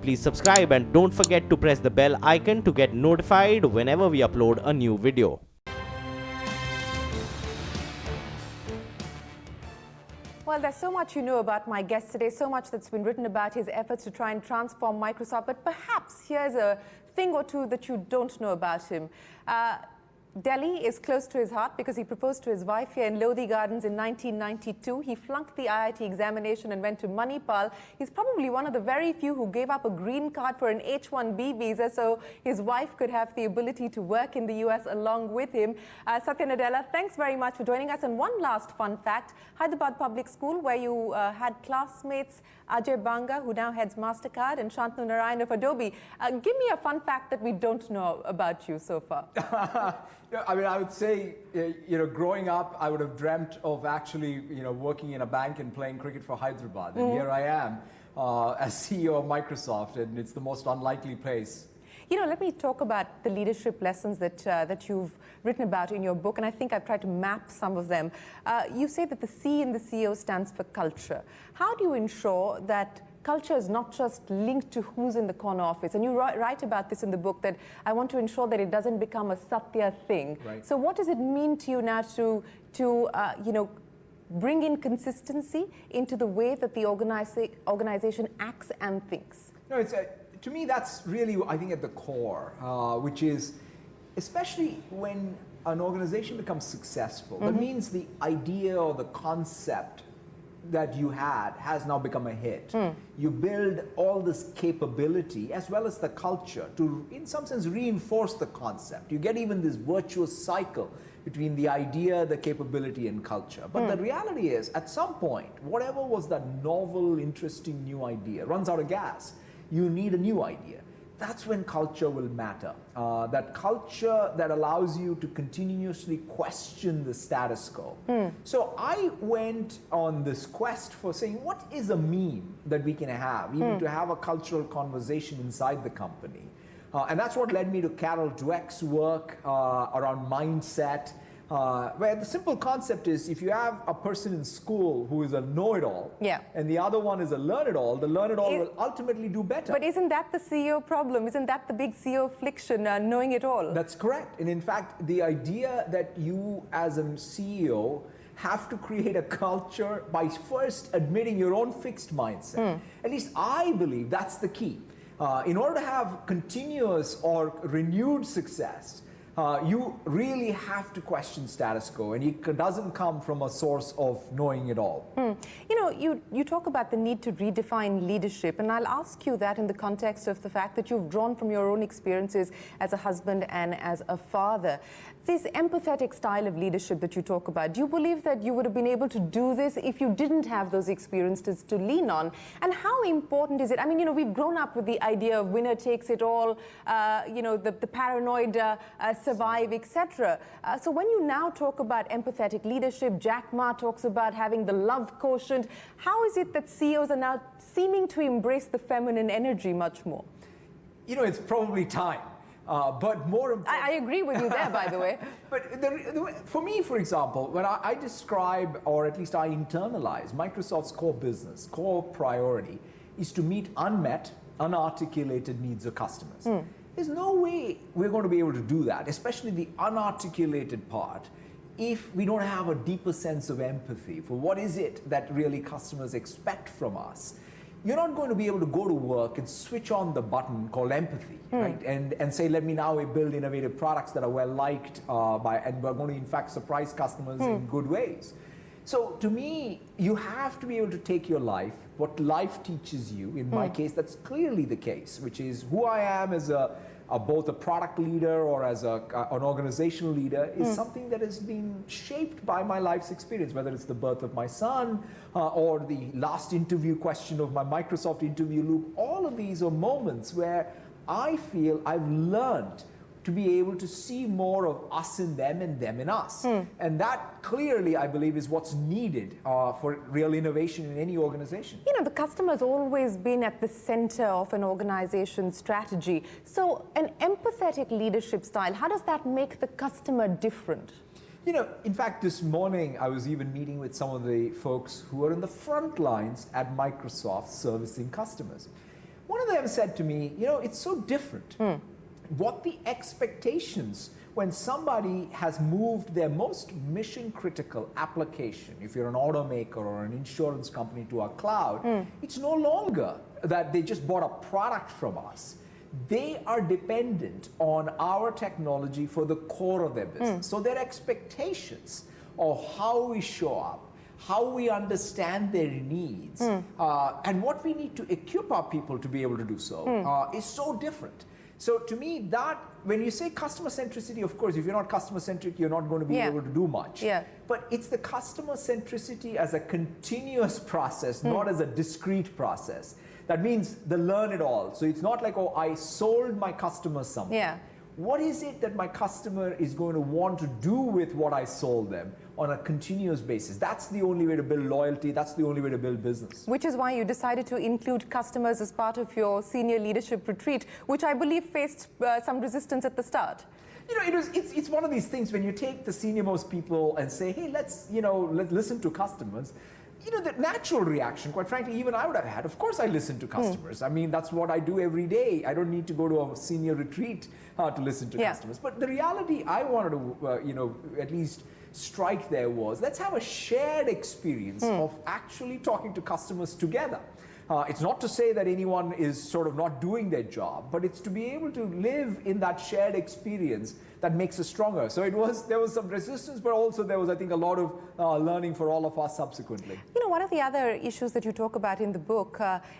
Please subscribe and don't forget to press the bell icon to get notified whenever we upload a new video. Well, there's so much you know about my guest today, so much that's been written about his efforts to try and transform Microsoft, but perhaps here's a thing or two that you don't know about him. Delhi is close to his heart because he proposed to his wife here in Lodi Gardens in 1992. He flunked the IIT examination and went to Manipal. He's probably one of the very few who gave up a green card for an H-1B visa so his wife could have the ability to work in the US along with him. Satya Nadella, thanks very much for joining us. And one last fun fact, Hyderabad Public School, where you had classmates Ajay Banga, who now heads MasterCard, and Shantanu Narayan of Adobe. Give me a fun fact that we don't know about you so far. I mean, I would say, growing up, I would have dreamt of actually, working in a bank and playing cricket for Hyderabad. And here I am as CEO of Microsoft, and it's the most unlikely place. Let me talk about the leadership lessons that you've written about in your book, and I think I've tried to map some of them. You say that the C in the CEO stands for culture. How do you ensure that culture is not just linked to who's in the corner office? And you write about this in the book, that I want to ensure that it doesn't become a Satya thing. Right. So what does it mean to you now to bring in consistency into the way that the organization acts and thinks? No, to me, that's really, I think, at the core, which is, especially when an organization becomes successful, that means the idea or the concept that you had has now become a hit. You build all this capability as well as the culture to, in some sense, reinforce the concept. You get even this virtuous cycle between the idea, the capability, and culture. But the reality is, at some point, whatever was that novel, interesting new idea runs out of gas. You need a new idea. That's when culture will matter. That culture that allows you to continuously question the status quo. So I went on this quest for saying, what is a meme that we can have, even to have a cultural conversation inside the company? And that's what led me to Carol Dweck's work around mindset, where the simple concept is, if you have a person in school who is a know-it-all, and the other one is a learn-it-all, the learn-it-all will ultimately do better. But isn't that the CEO problem? Isn't that the big CEO affliction, knowing it all? That's correct. And in fact, the idea that you as a CEO have to create a culture by first admitting your own fixed mindset. At least I believe that's the key. In order to have continuous or renewed success, you really have to question status quo, and it doesn't come from a source of knowing it all. You talk about the need to redefine leadership, and I'll ask you that in the context of the fact that you've drawn from your own experiences as a husband and as a father. This empathetic style of leadership that you talk about, do you believe that you would have been able to do this if you didn't have those experiences to lean on? And how important is it? I mean, we've grown up with the idea of winner takes it all, the paranoid survive, etc. So when you now talk about empathetic leadership, Jack Ma talks about having the love quotient. How is it that CEOs are now seeming to embrace the feminine energy much more? It's probably time. But more important, I agree with you there, by the way. But for me, for example, when I describe, or at least I internalize, Microsoft's core business, core priority is to meet unmet, unarticulated needs of customers. There's no way we're going to be able to do that, especially the unarticulated part, if we don't have a deeper sense of empathy for what is it that really customers expect from us. You're not going to be able to go to work and switch on the button called empathy, right? And say, let me now build innovative products that are well liked and we're going to in fact surprise customers in good ways. So to me, you have to be able to take your life, what life teaches you. In my case, that's clearly the case, which is who I am as both a product leader or as an organizational leader is something that has been shaped by my life's experience, whether it's the birth of my son or the last interview question of my Microsoft interview loop. All of these are moments where I feel I've learned to be able to see more of us in them and them in us. And that clearly, I believe, is what's needed for real innovation in any organization. The customer has always been at the center of an organization's strategy. So an empathetic leadership style, how does that make the customer different? In fact, this morning, I was even meeting with some of the folks who are in the front lines at Microsoft servicing customers. One of them said to me, you know, it's so different. What the expectations when somebody has moved their most mission critical application, if you're an automaker or an insurance company, to our cloud, it's no longer that they just bought a product from us. They are dependent on our technology for the core of their business. So their expectations of how we show up, how we understand their needs, and what we need to equip our people to be able to do so is so different. So to me, that, when you say customer centricity, of course, if you're not customer centric, you're not going to be able to do much. But it's the customer centricity as a continuous process, not as a discrete process. That means the learn it all. So it's not like, oh, I sold my customer something. What is it that my customer is going to want to do with what I sold them on a continuous basis? That's the only way to build loyalty. That's the only way to build business. Which is why you decided to include customers as part of your senior leadership retreat, which I believe faced some resistance at the start. You know, it's one of these things when you take the senior most people and say, hey, let's listen to customers. You know, the natural reaction, quite frankly, even I would have had, of course I listen to customers. I mean, that's what I do every day. I don't need to go to a senior retreat to listen to customers. But the reality I wanted to, at least strike there was, let's have a shared experience of actually talking to customers together. It's not to say that anyone is sort of not doing their job, but it's to be able to live in that shared experience that makes us stronger. So there was some resistance, but also there was, I think, a lot of learning for all of us subsequently. You know, one of the other issues that you talk about in the book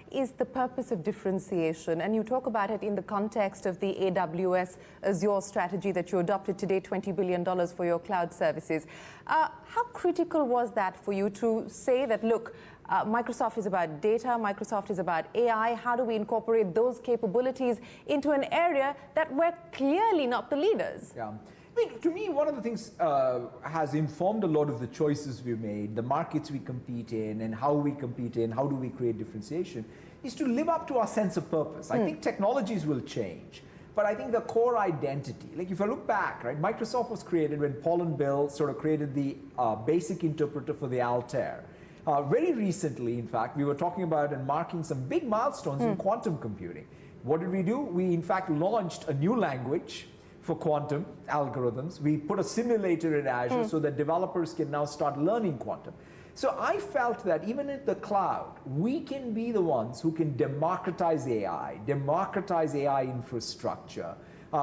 is the purpose of differentiation. And you talk about it in the context of the AWS Azure strategy that you adopted today, $20 billion for your cloud services. How critical was that for you to say that, look, Microsoft is about data, Microsoft is about AI. How do we incorporate those capabilities into an area that we're clearly not the leaders? I mean, to me, one of the things has informed a lot of the choices we've made, the markets we compete in, and how we compete in, how do we create differentiation, is to live up to our sense of purpose. I think technologies will change, but I think the core identity, like if I look back, right, Microsoft was created when Paul and Bill sort of created the basic interpreter for the Altair. Very recently, in fact, we were talking about and marking some big milestones in quantum computing. What did we do? We, in fact, launched a new language for quantum algorithms. We put a simulator in Azure so that developers can now start learning quantum. So I felt that even in the cloud, we can be the ones who can democratize AI infrastructure,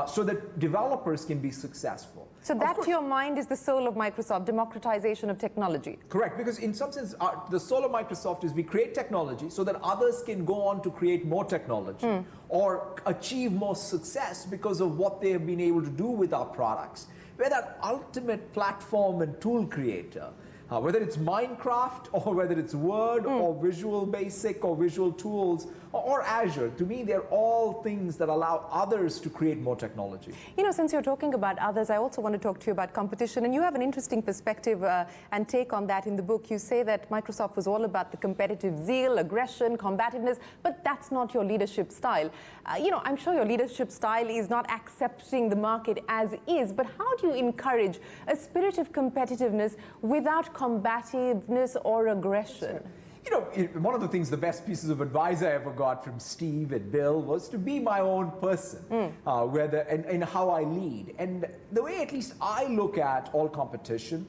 so that developers can be successful. So that, to your mind, is the soul of Microsoft, democratization of technology. Correct, because in some sense, the soul of Microsoft is we create technology so that others can go on to create more technology or achieve more success because of what they have been able to do with our products. We're that ultimate platform and tool creator. Whether it's Minecraft or whether it's Word or Visual Basic or Visual Tools or Azure, to me they're all things that allow others to create more technology. You know, since you're talking about others, I also want to talk to you about competition, and you have an interesting perspective and take on that in the book. You say that Microsoft was all about the competitive zeal, aggression, combativeness, but that's not your leadership style. You know, I'm sure your leadership style is not accepting the market as is, but how do you encourage a spirit of competitiveness without combativeness or aggression? You know, one of the things, the best pieces of advice I ever got from Steve and Bill was to be my own person, and how I lead. And the way at least I look at all competition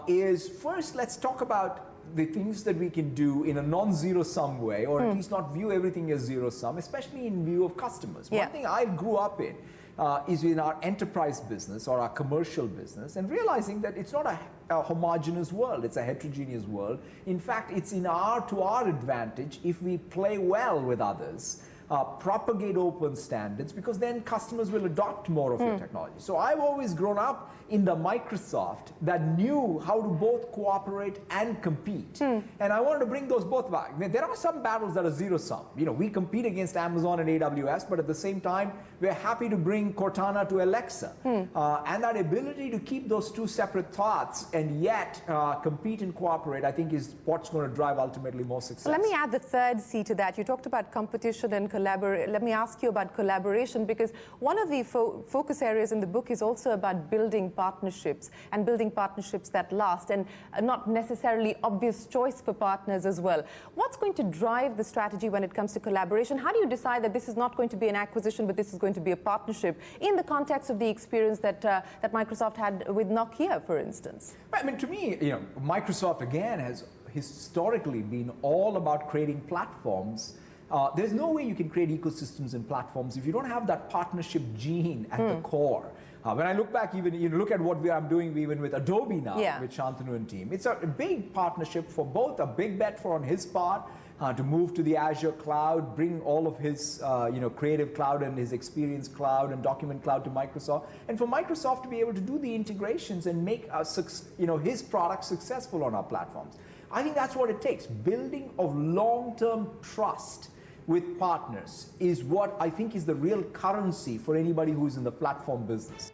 is, first, let's talk about the things that we can do in a non-zero-sum way, or at least not view everything as zero-sum, especially in view of customers. One thing I grew up in is in our enterprise business or our commercial business, and realizing that it's not a homogeneous world, it's a heterogeneous world. In fact, it's to our advantage if we play well with others, propagate open standards, because then customers will adopt more of your technology. So I've always grown up in the Microsoft that knew how to both cooperate and compete. And I wanted to bring those both back. There are some battles that are zero-sum. You know, we compete against Amazon and AWS, but at the same time, we're happy to bring Cortana to Alexa. And that ability to keep those two separate thoughts and yet compete and cooperate, I think, is what's going to drive ultimately more success. Let me add the third C to that. You talked about competition and collaboration. let me ask you about collaboration, because one of the focus areas in the book is also about building partnerships and building partnerships that last, and not necessarily obvious choice for partners as well. What's going to drive the strategy when it comes to collaboration? How do you decide that this is not going to be an acquisition, but this is going to be a partnership in the context of the experience that that Microsoft had with Nokia, for instance? I mean, to me, Microsoft again has historically been all about creating platforms. There's no way you can create ecosystems and platforms if you don't have that partnership gene at the core. When I look back, even look at what I'm doing even with Adobe now, with Shantanu and team. It's a big partnership for both, a big bet for on his part to move to the Azure cloud, bring all of his Creative Cloud and his Experience Cloud and Document Cloud to Microsoft, and for Microsoft to be able to do the integrations and make his product successful on our platforms. I think that's what it takes. Building of long-term trust with partners is what I think is the real currency for anybody who's in the platform business.